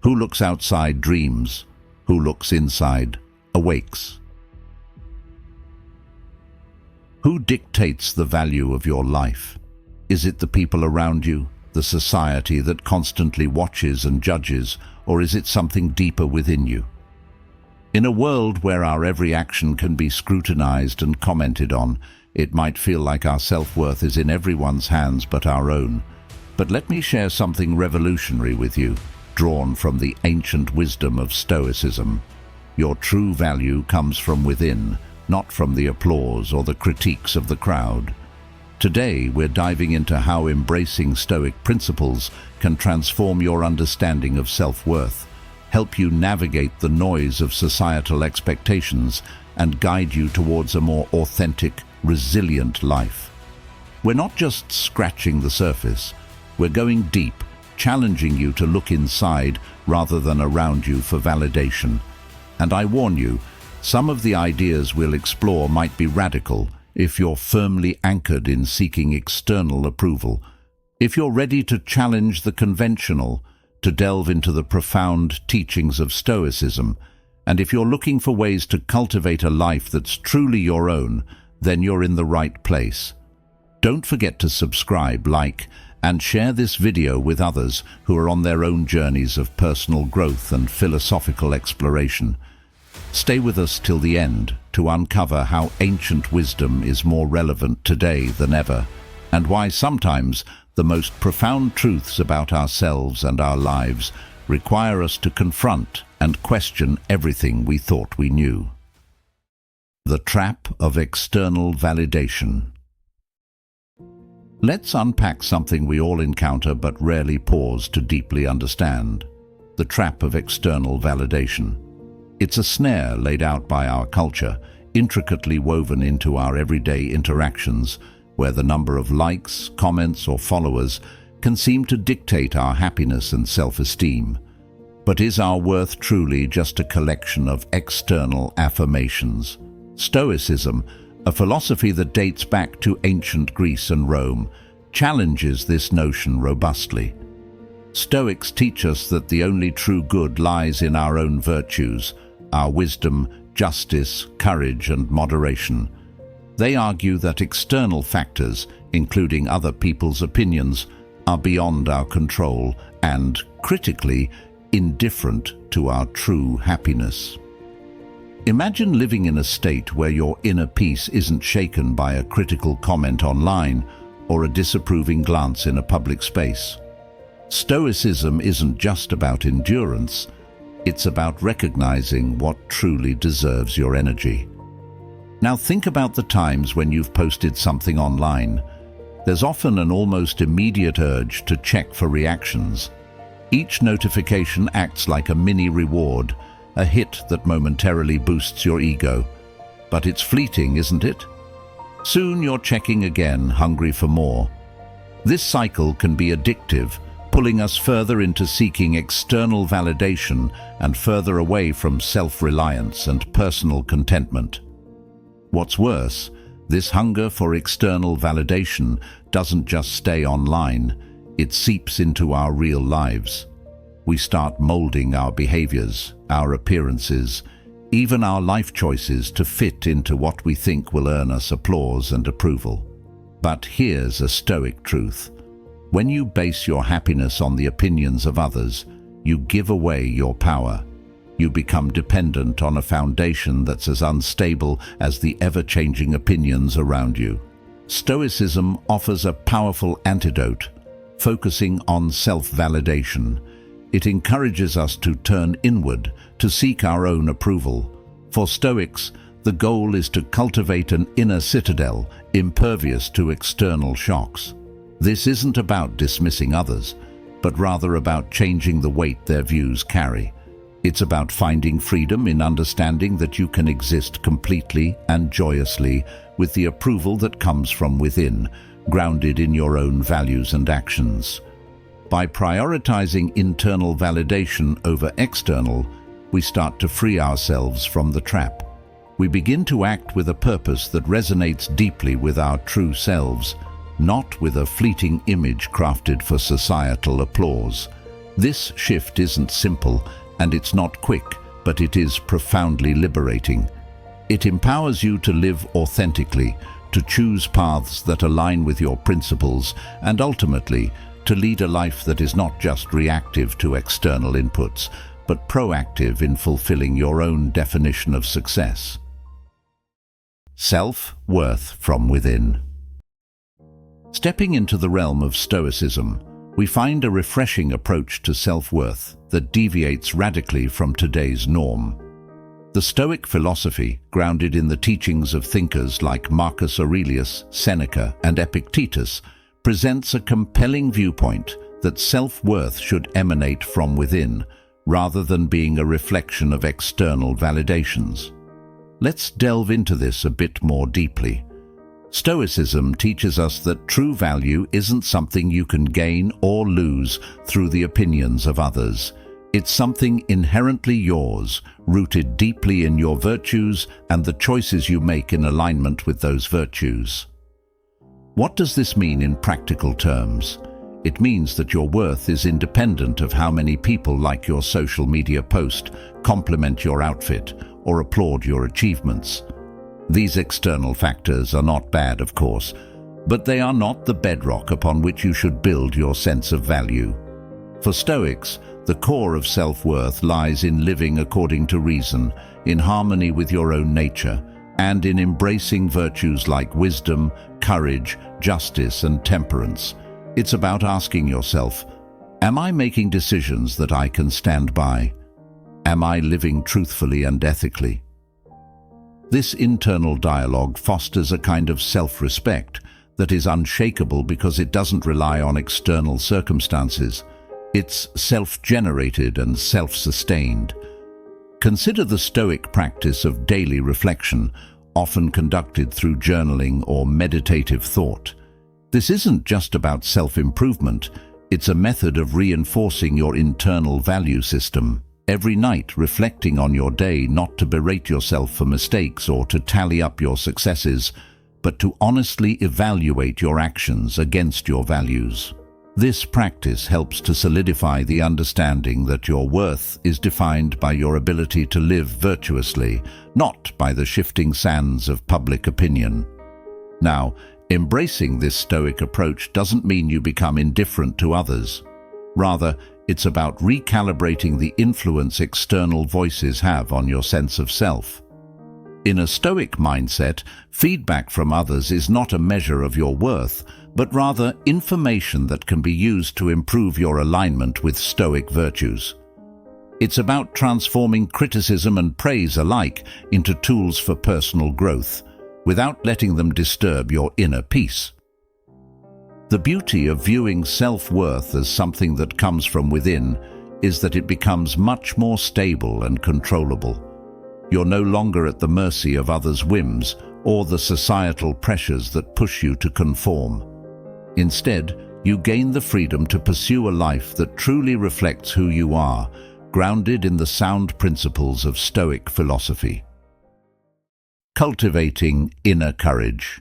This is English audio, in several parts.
Who looks outside dreams. Who looks inside awakes. Who dictates the value of your life? Is it the people around you, the society that constantly watches and judges, or is it something deeper within you? In a world where our every action can be scrutinized and commented on, it might feel like our self-worth is in everyone's hands but our own. But let me share something revolutionary with you, drawn from the ancient wisdom of Stoicism. Your true value comes from within, not from the applause or the critiques of the crowd. Today, we're diving into how embracing Stoic principles can transform your understanding of self-worth, help you navigate the noise of societal expectations, and guide you towards a more authentic, resilient life. We're not just scratching the surface, we're going deep, challenging you to look inside rather than around you for validation. And I warn you, some of the ideas we'll explore might be radical if you're firmly anchored in seeking external approval. If you're ready to challenge the conventional, to delve into the profound teachings of Stoicism, and if you're looking for ways to cultivate a life that's truly your own, then you're in the right place. Don't forget to subscribe, like, and share this video with others who are on their own journeys of personal growth and philosophical exploration. Stay with us till the end to uncover how ancient wisdom is more relevant today than ever, and why sometimes the most profound truths about ourselves and our lives require us to confront and question everything we thought we knew. The trap of external validation. Let's unpack something we all encounter but rarely pause to deeply understand: the trap of external validation. It's a snare laid out by our culture, intricately woven into our everyday interactions, where the number of likes, comments, or followers can seem to dictate our happiness and self-esteem. But is our worth truly just a collection of external affirmations? Stoicism, a philosophy that dates back to ancient Greece and Rome, challenges this notion robustly. Stoics teach us that the only true good lies in our own virtues, our wisdom, justice, courage, and moderation. They argue that external factors, including other people's opinions, are beyond our control and, critically, indifferent to our true happiness. Imagine living in a state where your inner peace isn't shaken by a critical comment online or a disapproving glance in a public space. Stoicism isn't just about endurance, it's about recognizing what truly deserves your energy. Now think about the times when you've posted something online. There's often an almost immediate urge to check for reactions. Each notification acts like a mini reward, a hit that momentarily boosts your ego. But it's fleeting, isn't it? Soon you're checking again, hungry for more. This cycle can be addictive, pulling us further into seeking external validation and further away from self-reliance and personal contentment. What's worse, this hunger for external validation doesn't just stay online, it seeps into our real lives. We start molding our behaviors, our appearances, even our life choices to fit into what we think will earn us applause and approval. But here's a Stoic truth. When you base your happiness on the opinions of others, you give away your power. You become dependent on a foundation that's as unstable as the ever-changing opinions around you. Stoicism offers a powerful antidote, focusing on self-validation. It encourages us to turn inward, to seek our own approval. For Stoics, the goal is to cultivate an inner citadel, impervious to external shocks. This isn't about dismissing others, but rather about changing the weight their views carry. It's about finding freedom in understanding that you can exist completely and joyously with the approval that comes from within, grounded in your own values and actions. By prioritizing internal validation over external, we start to free ourselves from the trap. We begin to act with a purpose that resonates deeply with our true selves, not with a fleeting image crafted for societal applause. This shift isn't simple, and it's not quick, but it is profoundly liberating. It empowers you to live authentically, to choose paths that align with your principles, and ultimately, to lead a life that is not just reactive to external inputs, but proactive in fulfilling your own definition of success. Self-worth from within. Stepping into the realm of Stoicism, we find a refreshing approach to self-worth that deviates radically from today's norm. The Stoic philosophy, grounded in the teachings of thinkers like Marcus Aurelius, Seneca, and Epictetus, presents a compelling viewpoint that self-worth should emanate from within, rather than being a reflection of external validations. Let's delve into this a bit more deeply. Stoicism teaches us that true value isn't something you can gain or lose through the opinions of others. It's something inherently yours, rooted deeply in your virtues and the choices you make in alignment with those virtues. What does this mean in practical terms? It means that your worth is independent of how many people like your social media post, compliment your outfit, or applaud your achievements. These external factors are not bad, of course, but they are not the bedrock upon which you should build your sense of value. For Stoics, the core of self-worth lies in living according to reason, in harmony with your own nature, and in embracing virtues like wisdom, courage, justice, and temperance. It's about asking yourself, am I making decisions that I can stand by? Am I living truthfully and ethically? This internal dialogue fosters a kind of self-respect that is unshakable because it doesn't rely on external circumstances. It's self-generated and self-sustained. Consider the Stoic practice of daily reflection, often conducted through journaling or meditative thought. This isn't just about self-improvement, it's a method of reinforcing your internal value system. Every night reflecting on your day, not to berate yourself for mistakes or to tally up your successes, but to honestly evaluate your actions against your values. This practice helps to solidify the understanding that your worth is defined by your ability to live virtuously, not by the shifting sands of public opinion. Now, embracing this Stoic approach doesn't mean you become indifferent to others. Rather, it's about recalibrating the influence external voices have on your sense of self. In a Stoic mindset, feedback from others is not a measure of your worth, but rather information that can be used to improve your alignment with Stoic virtues. It's about transforming criticism and praise alike into tools for personal growth, without letting them disturb your inner peace. The beauty of viewing self-worth as something that comes from within is that it becomes much more stable and controllable. You're no longer at the mercy of others' whims or the societal pressures that push you to conform. Instead, you gain the freedom to pursue a life that truly reflects who you are, grounded in the sound principles of Stoic philosophy. Cultivating inner courage.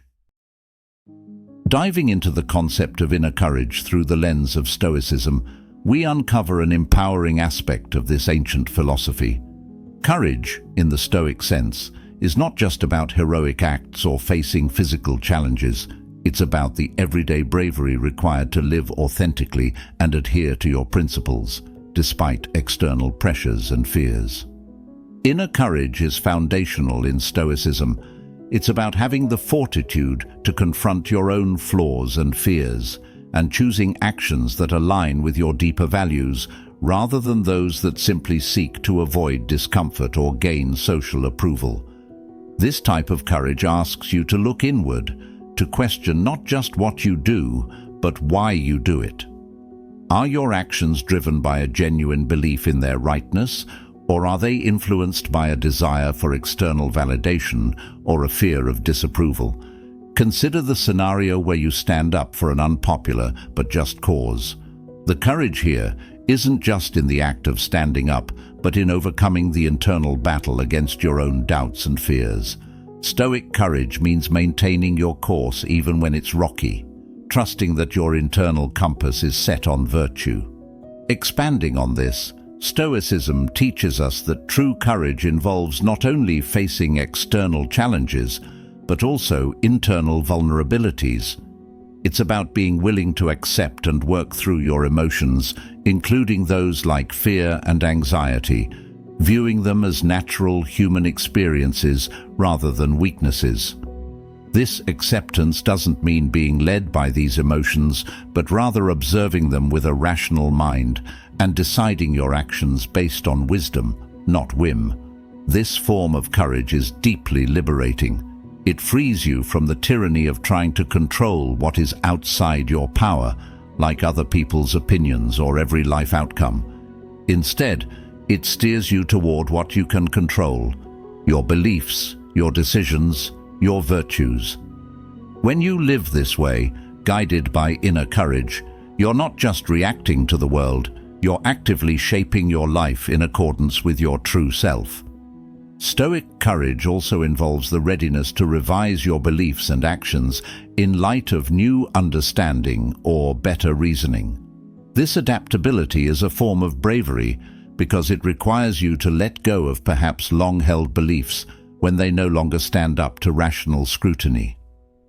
Diving into the concept of inner courage through the lens of Stoicism, we uncover an empowering aspect of this ancient philosophy. Courage, in the Stoic sense, is not just about heroic acts or facing physical challenges. It's about the everyday bravery required to live authentically and adhere to your principles, despite external pressures and fears. Inner courage is foundational in Stoicism. It's about having the fortitude to confront your own flaws and fears, and choosing actions that align with your deeper values, rather than those that simply seek to avoid discomfort or gain social approval. This type of courage asks you to look inward, to question not just what you do, but why you do it. Are your actions driven by a genuine belief in their rightness, or are they influenced by a desire for external validation or a fear of disapproval? Consider the scenario where you stand up for an unpopular but just cause. The courage here isn't just in the act of standing up, but in overcoming the internal battle against your own doubts and fears. Stoic courage means maintaining your course even when it's rocky, trusting that your internal compass is set on virtue. Expanding on this, Stoicism teaches us that true courage involves not only facing external challenges, but also internal vulnerabilities. It's about being willing to accept and work through your emotions, including those like fear and anxiety, viewing them as natural human experiences rather than weaknesses. This acceptance doesn't mean being led by these emotions, but rather observing them with a rational mind and deciding your actions based on wisdom, not whim. This form of courage is deeply liberating. It frees you from the tyranny of trying to control what is outside your power, like other people's opinions or every life outcome. Instead, it steers you toward what you can control: your beliefs, your decisions, your virtues. When you live this way, guided by inner courage, you're not just reacting to the world, you're actively shaping your life in accordance with your true self. Stoic courage also involves the readiness to revise your beliefs and actions in light of new understanding or better reasoning. This adaptability is a form of bravery because it requires you to let go of perhaps long-held beliefs when they no longer stand up to rational scrutiny.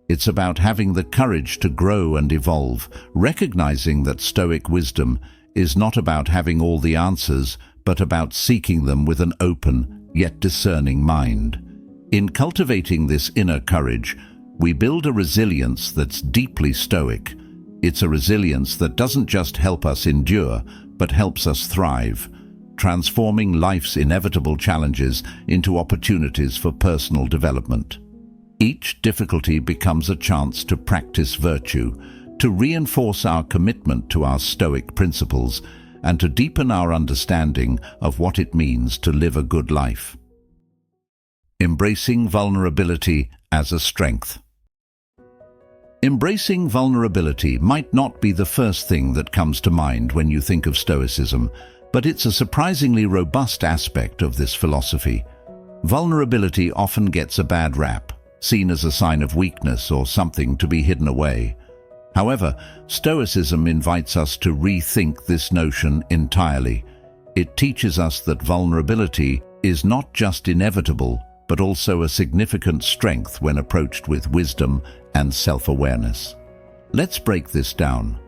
It's about having the courage to grow and evolve, recognizing that Stoic wisdom is not about having all the answers, but about seeking them with an open, yet discerning mind. In cultivating this inner courage, we build a resilience that's deeply Stoic. It's a resilience that doesn't just help us endure, but helps us thrive, transforming life's inevitable challenges into opportunities for personal development. Each difficulty becomes a chance to practice virtue, to reinforce our commitment to our Stoic principles, and to deepen our understanding of what it means to live a good life. Embracing vulnerability as a strength. Embracing vulnerability might not be the first thing that comes to mind when you think of Stoicism, but it's a surprisingly robust aspect of this philosophy. Vulnerability often gets a bad rap, seen as a sign of weakness or something to be hidden away. However, Stoicism invites us to rethink this notion entirely. It teaches us that vulnerability is not just inevitable, but also a significant strength when approached with wisdom and self-awareness. Let's break this down.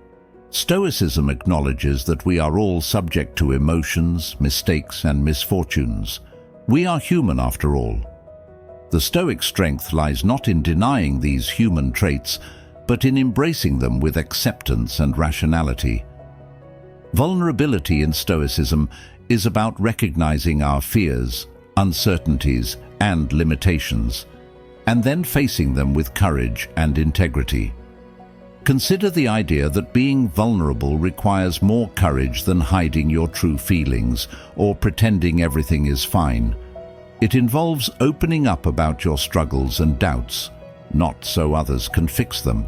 Stoicism acknowledges that we are all subject to emotions, mistakes, and misfortunes. We are human after all. The Stoic strength lies not in denying these human traits, but in embracing them with acceptance and rationality. Vulnerability in Stoicism is about recognizing our fears, uncertainties, and limitations, and then facing them with courage and integrity. Consider the idea that being vulnerable requires more courage than hiding your true feelings or pretending everything is fine. It involves opening up about your struggles and doubts, not so others can fix them,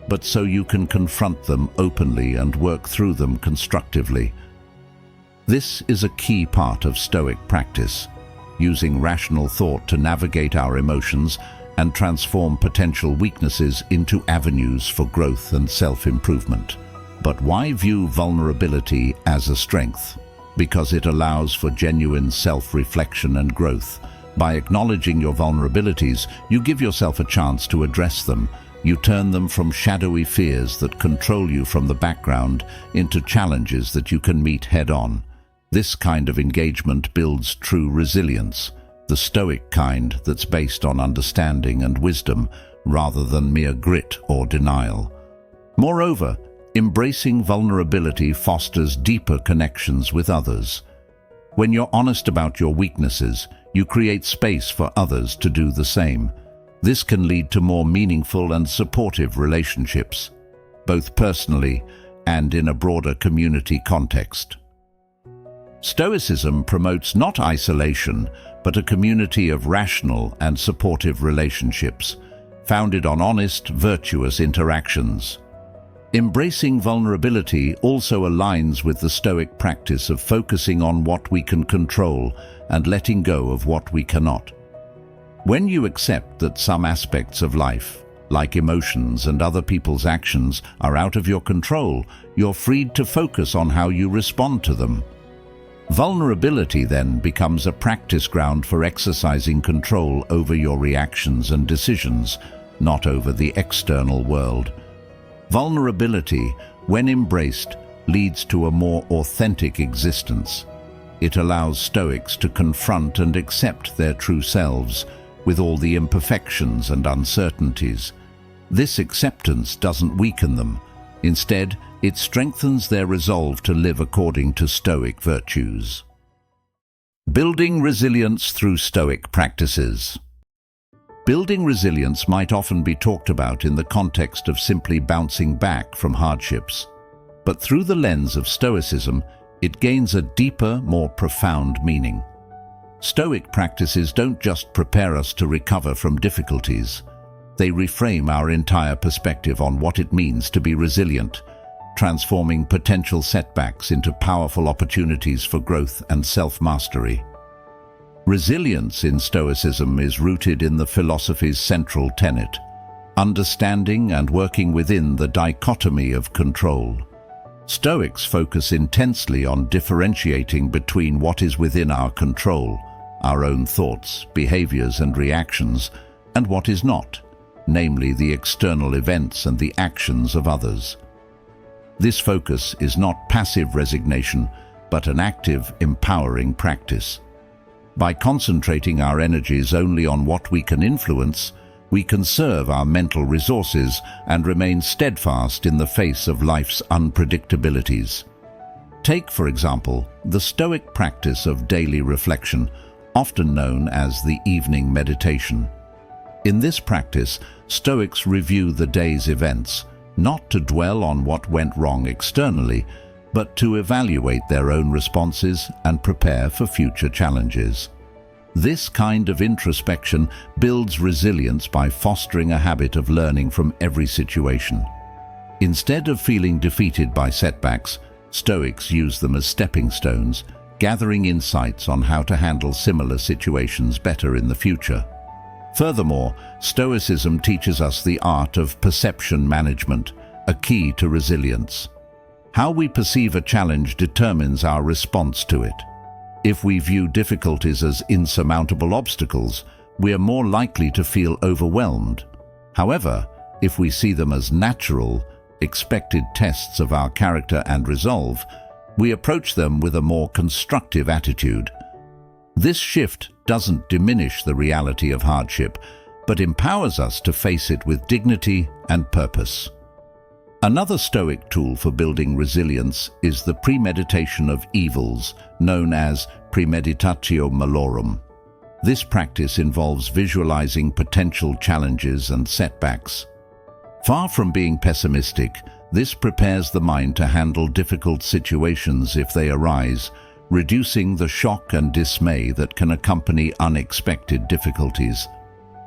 but so you can confront them openly and work through them constructively. This is a key part of Stoic practice, using rational thought to navigate our emotions and transform potential weaknesses into avenues for growth and self-improvement. But why view vulnerability as a strength? Because it allows for genuine self-reflection and growth. By acknowledging your vulnerabilities, you give yourself a chance to address them. You turn them from shadowy fears that control you from the background into challenges that you can meet head-on. This kind of engagement builds true resilience, the Stoic kind that's based on understanding and wisdom rather than mere grit or denial. Moreover, embracing vulnerability fosters deeper connections with others. When you're honest about your weaknesses, you create space for others to do the same. This can lead to more meaningful and supportive relationships, both personally and in a broader community context. Stoicism promotes not isolation, but a community of rational and supportive relationships, founded on honest, virtuous interactions. Embracing vulnerability also aligns with the Stoic practice of focusing on what we can control and letting go of what we cannot. When you accept that some aspects of life, like emotions and other people's actions, are out of your control, you're freed to focus on how you respond to them. Vulnerability then becomes a practice ground for exercising control over your reactions and decisions, not over the external world. Vulnerability, when embraced, leads to a more authentic existence. It allows Stoics to confront and accept their true selves, with all the imperfections and uncertainties. This acceptance doesn't weaken them. Instead, it strengthens their resolve to live according to Stoic virtues. Building resilience through Stoic practices. Building resilience might often be talked about in the context of simply bouncing back from hardships. But through the lens of Stoicism, it gains a deeper, more profound meaning. Stoic practices don't just prepare us to recover from difficulties. They reframe our entire perspective on what it means to be resilient, transforming potential setbacks into powerful opportunities for growth and self-mastery. Resilience in Stoicism is rooted in the philosophy's central tenet, understanding and working within the dichotomy of control. Stoics focus intensely on differentiating between what is within our control, our own thoughts, behaviors and reactions, and what is not, namely the external events and the actions of others. This focus is not passive resignation, but an active, empowering practice. By concentrating our energies only on what we can influence, we conserve our mental resources and remain steadfast in the face of life's unpredictabilities. Take, for example, the Stoic practice of daily reflection, often known as the evening meditation. In this practice, Stoics review the day's events, not to dwell on what went wrong externally, but to evaluate their own responses and prepare for future challenges. This kind of introspection builds resilience by fostering a habit of learning from every situation. Instead of feeling defeated by setbacks, Stoics use them as stepping stones, gathering insights on how to handle similar situations better in the future. Furthermore, Stoicism teaches us the art of perception management, a key to resilience. How we perceive a challenge determines our response to it. If we view difficulties as insurmountable obstacles, we are more likely to feel overwhelmed. However, if we see them as natural, expected tests of our character and resolve, we approach them with a more constructive attitude. This shift doesn't diminish the reality of hardship, but empowers us to face it with dignity and purpose. Another Stoic tool for building resilience is the premeditation of evils, known as premeditatio malorum. This practice involves visualizing potential challenges and setbacks. Far from being pessimistic, this prepares the mind to handle difficult situations if they arise, reducing the shock and dismay that can accompany unexpected difficulties.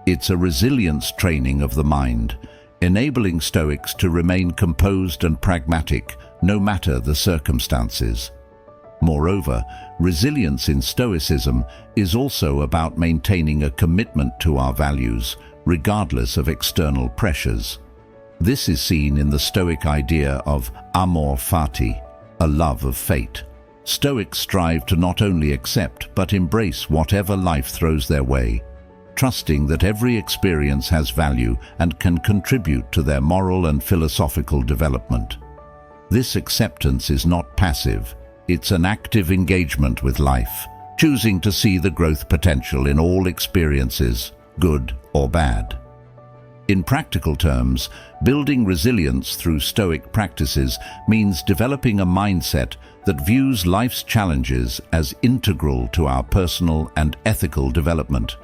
It's a resilience training of the mind, enabling Stoics to remain composed and pragmatic no matter the circumstances. Moreover, resilience in Stoicism is also about maintaining a commitment to our values, regardless of external pressures. This is seen in the Stoic idea of amor fati, a love of fate. Stoics strive to not only accept but embrace whatever life throws their way, trusting that every experience has value and can contribute to their moral and philosophical development. This acceptance is not passive, it's an active engagement with life, choosing to see the growth potential in all experiences, good or bad. In practical terms, building resilience through Stoic practices means developing a mindset that views life's challenges as integral to our personal and ethical development.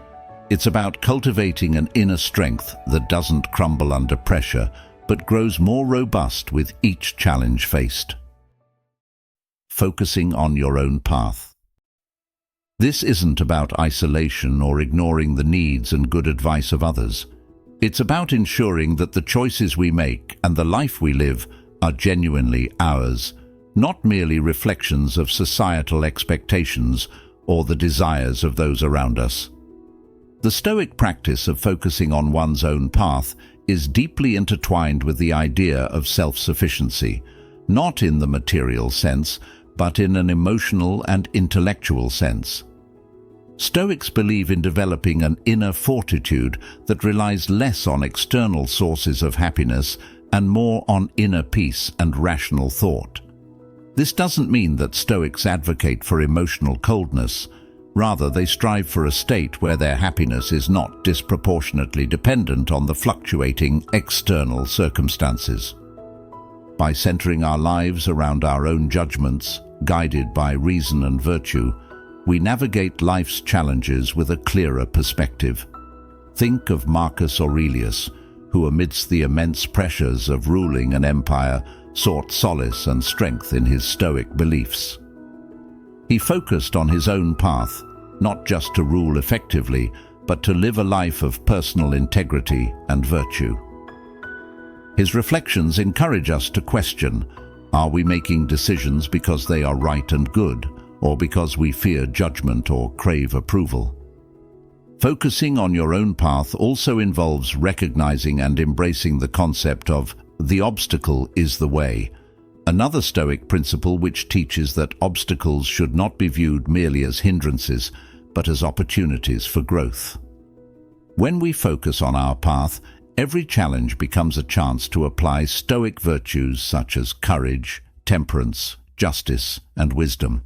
It's about cultivating an inner strength that doesn't crumble under pressure, but grows more robust with each challenge faced. Focusing on your own path. This isn't about isolation or ignoring the needs and good advice of others. It's about ensuring that the choices we make and the life we live are genuinely ours, not merely reflections of societal expectations or the desires of those around us. The Stoic practice of focusing on one's own path is deeply intertwined with the idea of self-sufficiency, not in the material sense, but in an emotional and intellectual sense. Stoics believe in developing an inner fortitude that relies less on external sources of happiness and more on inner peace and rational thought. This doesn't mean that Stoics advocate for emotional coldness. Rather, they strive for a state where their happiness is not disproportionately dependent on the fluctuating external circumstances. By centering our lives around our own judgments, guided by reason and virtue, we navigate life's challenges with a clearer perspective. Think of Marcus Aurelius, who amidst the immense pressures of ruling an empire sought solace and strength in his Stoic beliefs. He focused on his own path, not just to rule effectively, but to live a life of personal integrity and virtue. His reflections encourage us to question, are we making decisions because they are right and good, or because we fear judgment or crave approval? Focusing on your own path also involves recognizing and embracing the concept of the obstacle is the way, another Stoic principle which teaches that obstacles should not be viewed merely as hindrances, but as opportunities for growth. When we focus on our path, every challenge becomes a chance to apply Stoic virtues such as courage, temperance, justice, and wisdom.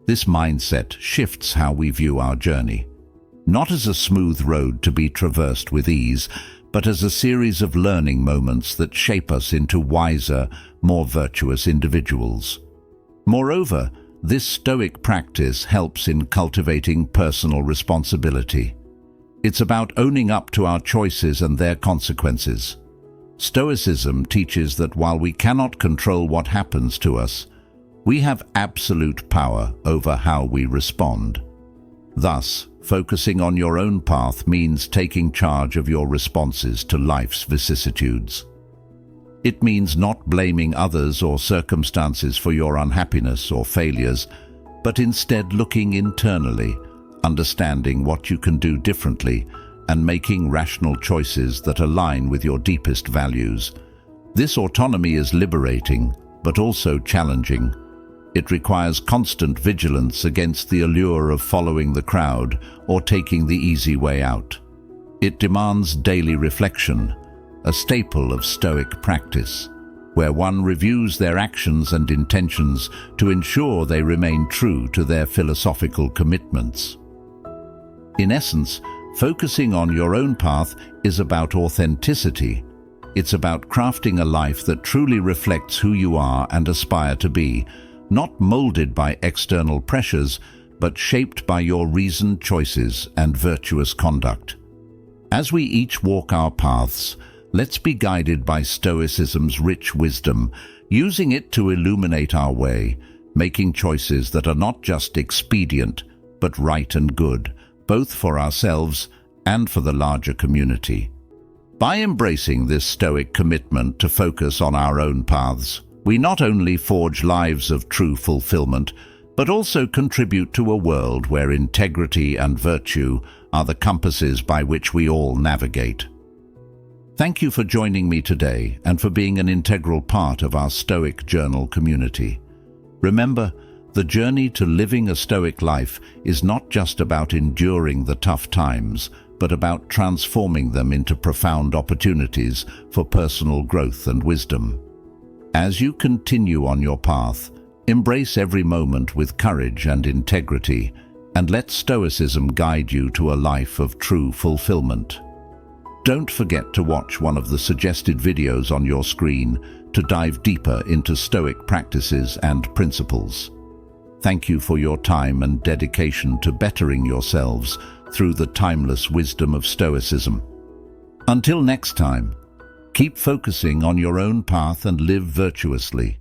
This mindset shifts how we view our journey, not as a smooth road to be traversed with ease, but as a series of learning moments that shape us into wiser, more virtuous individuals. Moreover, this Stoic practice helps in cultivating personal responsibility. It's about owning up to our choices and their consequences. Stoicism teaches that while we cannot control what happens to us, we have absolute power over how we respond. Thus, focusing on your own path means taking charge of your responses to life's vicissitudes. It means not blaming others or circumstances for your unhappiness or failures, but instead looking internally, understanding what you can do differently, and making rational choices that align with your deepest values. This autonomy is liberating, but also challenging. It requires constant vigilance against the allure of following the crowd or taking the easy way out. It demands daily reflection, a staple of Stoic practice, where one reviews their actions and intentions to ensure they remain true to their philosophical commitments. In essence, focusing on your own path is about authenticity. It's about crafting a life that truly reflects who you are and aspire to be, not molded by external pressures, but shaped by your reasoned choices and virtuous conduct. As we each walk our paths, let's be guided by Stoicism's rich wisdom, using it to illuminate our way, making choices that are not just expedient, but right and good, both for ourselves and for the larger community. By embracing this Stoic commitment to focus on our own paths, we not only forge lives of true fulfillment, but also contribute to a world where integrity and virtue are the compasses by which we all navigate. Thank you for joining me today and for being an integral part of our Stoic Journal community. Remember, the journey to living a Stoic life is not just about enduring the tough times, but about transforming them into profound opportunities for personal growth and wisdom. As you continue on your path, embrace every moment with courage and integrity, and let Stoicism guide you to a life of true fulfillment. Don't forget to watch one of the suggested videos on your screen to dive deeper into Stoic practices and principles. Thank you for your time and dedication to bettering yourselves through the timeless wisdom of Stoicism. Until next time, keep focusing on your own path and live virtuously.